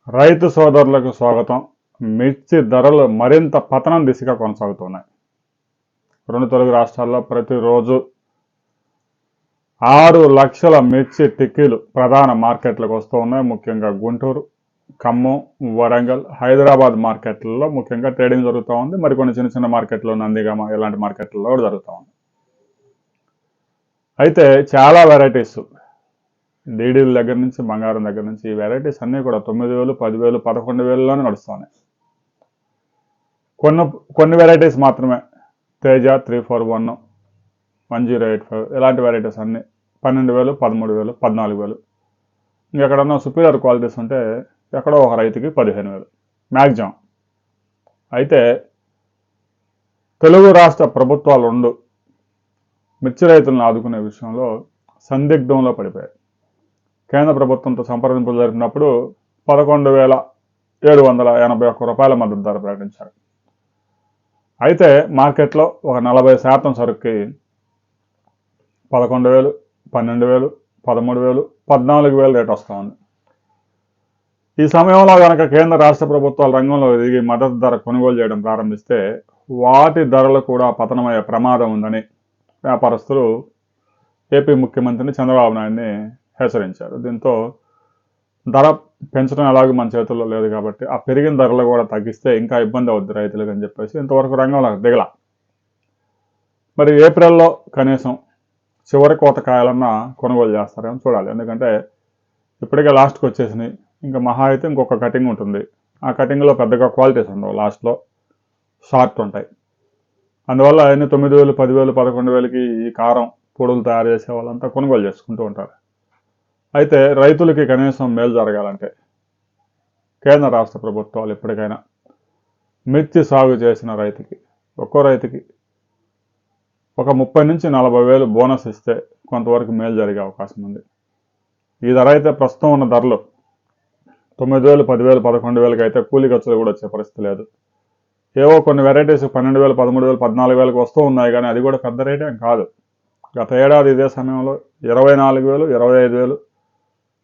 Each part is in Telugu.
రైతు సోదరులకు స్వాగతం. మిర్చి ధరలు మరింత పతనం దిశగా కొనసాగుతున్నాయి. రెండు తెలుగు రాష్ట్రాల్లో ప్రతిరోజు 6 లక్షల మిర్చి టిక్కీలు ప్రధాన మార్కెట్లకు వస్తూ ఉన్నాయి. ముఖ్యంగా గుంటూరు, ఖమ్మం, వరంగల్, హైదరాబాద్ మార్కెట్లలో ముఖ్యంగా ట్రేడింగ్ జరుగుతూ ఉంది. మరికొన్ని చిన్న చిన్న మార్కెట్లు, నందిగామ ఇలాంటి మార్కెట్లలో కూడా జరుగుతూ ఉంది. అయితే చాలా వెరైటీస్, డీడీల దగ్గర నుంచి బంగారం దగ్గర నుంచి ఈ వెరైటీస్ అన్నీ కూడా 9,000, 10,000, 11,000లోనే నడుస్తున్నాయి. కొన్ని వెరైటీస్ మాత్రమే తేజ 341, 1085 ఇలాంటి వెరైటీస్ అన్నీ 12,000, 13,000, 14,000. ఇంకెక్కడన్నా సుపీరియర్ క్వాలిటీస్ ఉంటే ఎక్కడో ఒక రైతుకి 15,000 మ్యాక్సిమం. అయితే తెలుగు రాష్ట్ర ప్రభుత్వాలు మిర్చి రైతులను ఆదుకునే విషయంలో సందిగ్ధంలో పడిపోయాయి. కేంద్ర ప్రభుత్వంతో సంప్రదింపులు జరిపినప్పుడు 11,781 రూపాయల మద్దతు ధర ప్రకటించారు. అయితే మార్కెట్లో ఒక 40% సరుకుకి 11,000, 12,000, 13,000, 14,000 రేటు వస్తూ ఉంది. ఈ సమయంలో కనుక కేంద్ర రాష్ట్ర ప్రభుత్వాలు రంగంలో దిగి మద్దతు ధర కొనుగోలు చేయడం ప్రారంభిస్తే వాటి ధరలు కూడా పతనమయ్యే ప్రమాదం ఉందని వ్యాపారస్తులు ఏపీ ముఖ్యమంత్రిని చంద్రబాబు నాయుడిని హెచ్చరించారు. దీంతో ధర పెంచడం ఎలాగో మన చేతుల్లో లేదు కాబట్టి ఆ పెరిగిన ధరలు కూడా తగ్గిస్తే ఇంకా ఇబ్బంది అవుద్ది రైతులకు అని చెప్పేసి ఇంతవరకు రంగంలోకి దిగల. మరి ఏప్రిల్లో కనీసం చివరి కోత కాయాలన్నా కొనుగోలు చేస్తారేమో చూడాలి. ఎందుకంటే ఇప్పటికే లాస్ట్కి వచ్చేసినాయి. ఇంకా మహా అయితే ఇంకొక కటింగ్ ఉంటుంది. ఆ కటింగ్లో పెద్దగా క్వాలిటీస్ ఉండవు, లాస్ట్లో షార్ట్ ఉంటాయి. అందువల్ల అన్ని 9,000, 10,000, 11,000కి ఈ కారం పొడులు తయారు చేసే వాళ్ళంతా కొనుగోలు చేసుకుంటూ ఉంటారు. అయితే రైతులకి కనీసం మేలు జరగాలంటే కేంద్ర రాష్ట్ర ప్రభుత్వాలు ఎప్పటికైనా మిర్చి సాగు చేసిన రైతుకి, ఒక్కో రైతుకి ఒక 30,000 నుంచి 40,000 బోనస్ ఇస్తే కొంతవరకు మేలు జరిగే అవకాశం ఉంది. ఈ ధర అయితే ప్రస్తుతం ఉన్న ధరలు 9,000, 10,000, 11,000కి అయితే కూలీ ఖర్చులు కూడా వచ్చే పరిస్థితి లేదు. ఏవో కొన్ని వెరైటీస్ 12,000, 13,000, 14,000కి వస్తూ ఉన్నాయి, కానీ అది కూడా పెద్ద రేట్ ఏం కాదు. గత ఏడాది ఇదే సమయంలో 24,000, 25,000,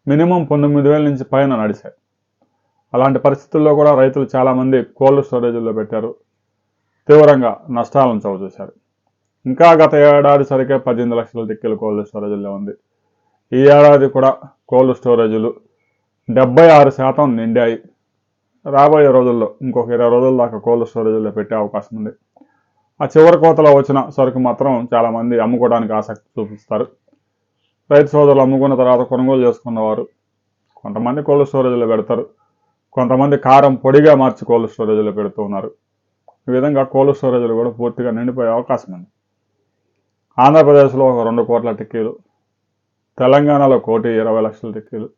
మినిమం 19,000 నుంచి పైన నడిచాయి. అలాంటి పరిస్థితుల్లో కూడా రైతులు చాలామంది కోల్డ్ స్టోరేజ్లో పెట్టారు, తీవ్రంగా నష్టాలను చవిచూశారు. ఇంకా గత ఏడాది సరికే 18 లక్షల టిక్కీలు కోల్డ్ స్టోరేజ్లో ఉంది. ఈ ఏడాది కూడా కోల్డ్ స్టోరేజీలు 76% నిండాయి. రాబోయే రోజుల్లో ఇంకొక 20 రోజుల దాకా కోల్డ్ స్టోరేజ్లో పెట్టే అవకాశం ఉంది. ఆ చివరి కోతలో వచ్చిన సరుకు మాత్రం చాలామంది అమ్ముకోవడానికి ఆసక్తి చూపిస్తారు. రైతు సోదరులు అమ్ముకున్న తర్వాత కొనుగోలు చేసుకున్నవారు కొంతమంది కోల్డ్ స్టోరేజ్లో పెడతారు, కొంతమంది కారం పొడిగా మార్చి కోల్డ్ స్టోరేజ్లో పెడుతూ ఉన్నారు. ఈ విధంగా కోల్డ్ స్టోరేజ్లు కూడా పూర్తిగా నిండిపోయే అవకాశం ఉంది. ఆంధ్రప్రదేశ్లో ఒక 2 కోట్ల టిక్కీలు, తెలంగాణలో 1,20 లక్షల టిక్కీలు,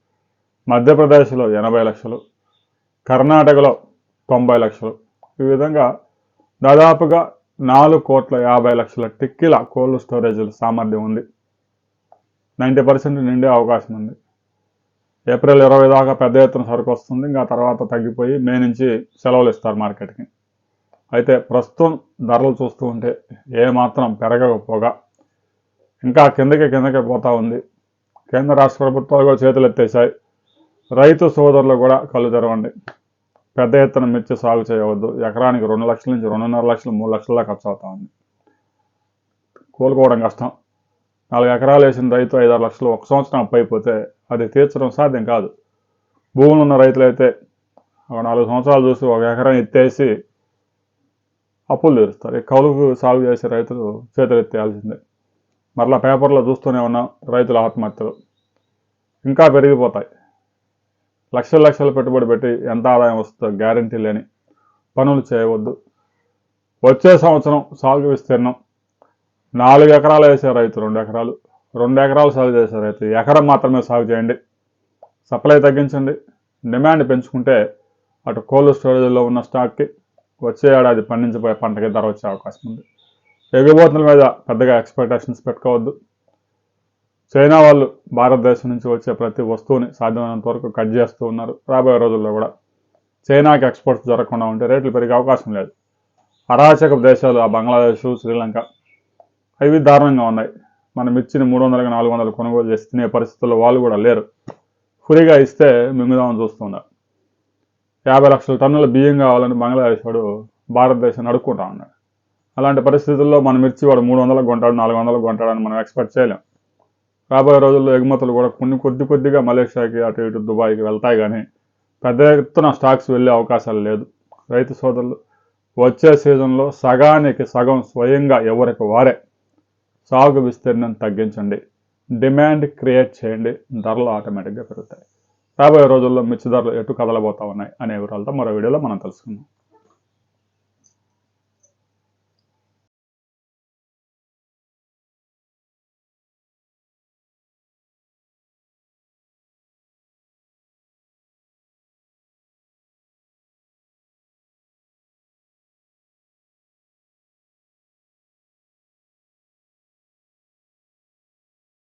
మధ్యప్రదేశ్లో 80 లక్షలు, కర్ణాటకలో 90 లక్షలు, ఈ విధంగా దాదాపుగా 4,50 లక్షల టిక్కీల కోల్డ్ స్టోరేజ్ల సామర్థ్యం ఉంది. 90% నిండే అవకాశం ఉంది. ఏప్రిల్ 20 దాకా పెద్ద ఎత్తున సరుకు వస్తుంది. ఇంకా తర్వాత తగ్గిపోయి మే నుంచి సెలవులు ఇస్తారు మార్కెట్కి. అయితే ప్రస్తుతం ధరలు చూస్తూ ఉంటే ఏమాత్రం పెరగకపోగా ఇంకా కిందకే పోతూ ఉంది. కేంద్ర రాష్ట్ర ప్రభుత్వాలు కూడా చేతులు ఎత్తేసాయి. రైతు సోదరులు కూడా కళ్ళు తెరవండి. పెద్ద ఎత్తున మిర్చి సాగు చేయవద్దు. ఎకరానికి 2 లక్షల నుంచి 2.5 లక్షలు, 3 లక్షల దాకా ఖర్చు అవుతా ఉంది. కోలుకోవడం కష్టం. 4 ఎకరాలు వేసిన రైతు 5-6 లక్షలు ఒక సంవత్సరం అప్పు అయిపోతే అది తీర్చడం సాధ్యం కాదు. భూములు ఉన్న రైతులైతే ఒక 4 సంవత్సరాలు చూసి ఒక ఎకరం ఎత్తేసి అప్పులు తీరుస్తారు. కౌలుకు సాగు చేసే రైతులు చేతులు ఎత్తేయాల్సిందే. మరలా పేపర్లో చూస్తూనే ఉన్నాం రైతుల ఆత్మహత్యలు ఇంకా పెరిగిపోతాయి. లక్షలు పెట్టుబడి పెట్టి ఎంత ఆదాయం వస్తుందో గ్యారంటీ లేని పనులు చేయవద్దు. వచ్చే సంవత్సరం సాగు విస్తీర్ణం 4 ఎకరాలు వేసే రైతు 2 ఎకరాలు, 2 ఎకరాలు సాగు చేసే రైతు ఎకరం మాత్రమే సాగు చేయండి. సప్లై తగ్గించండి. డిమాండ్ పెంచుకుంటే అటు కోల్డ్ స్టోరేజ్లో ఉన్న స్టాక్కి వచ్చే ఏడాది పండించబోయే పంటకి ధర వచ్చే అవకాశం ఉంది. ఎగుమతుల మీద పెద్దగా ఎక్స్పెక్టేషన్స్ పెట్టుకోవద్దు. చైనా వాళ్ళు భారతదేశం నుంచి వచ్చే ప్రతి వస్తువుని సాధ్యమైనంత వరకు కట్ చేస్తూ ఉన్నారు. రాబోయే రోజుల్లో కూడా చైనాకి ఎక్స్పోర్ట్స్ జరగకుండా ఉంటే రేట్లు పెరిగే అవకాశం లేదు. అరాచక దేశాలు ఆ బంగ్లాదేశ్, శ్రీలంక అవి దారుణంగా ఉన్నాయి. మనం ఇచ్చిన 300, 400 కొనుగోలు చేసి తినే పరిస్థితుల్లో వాళ్ళు కూడా లేరు. ఫ్రీగా ఇస్తే మింగుదామని చూస్తున్నారు. 50 లక్షల టన్నుల బియ్యం కావాలని బంగ్లాదేశ్ వాడు భారతదేశాన్ని అడుక్కుంటా ఉన్నాడు. అలాంటి పరిస్థితుల్లో మన మిర్చి వాడు 300 కొంటాడు, 400 కొంటాడని మనం ఎక్స్పెక్ట్ చేయలేం. రాబోయే రోజుల్లో ఎగుమతులు కూడా కొద్దిగా మలేషియాకి అటు ఇటు దుబాయ్కి వెళ్తాయి, కానీ పెద్ద ఎత్తున స్టాక్స్ వెళ్ళే అవకాశాలు లేదు. రైతు సోదరులు, వచ్చే సీజన్లో సగానికి సగం స్వయంగా ఎవరికి వారే సాగు విస్తీర్ణం తగ్గించండి, డిమాండ్ క్రియేట్ చేయండి, ధరలు ఆటోమేటిక్గా పెరుగుతాయి. రాబోయే రోజుల్లో మిర్చి ధరలు ఎటు కదలబోతా ఉన్నాయి అనే వివరాలతో మరో వీడియోలో మనం తెలుసుకుందాం.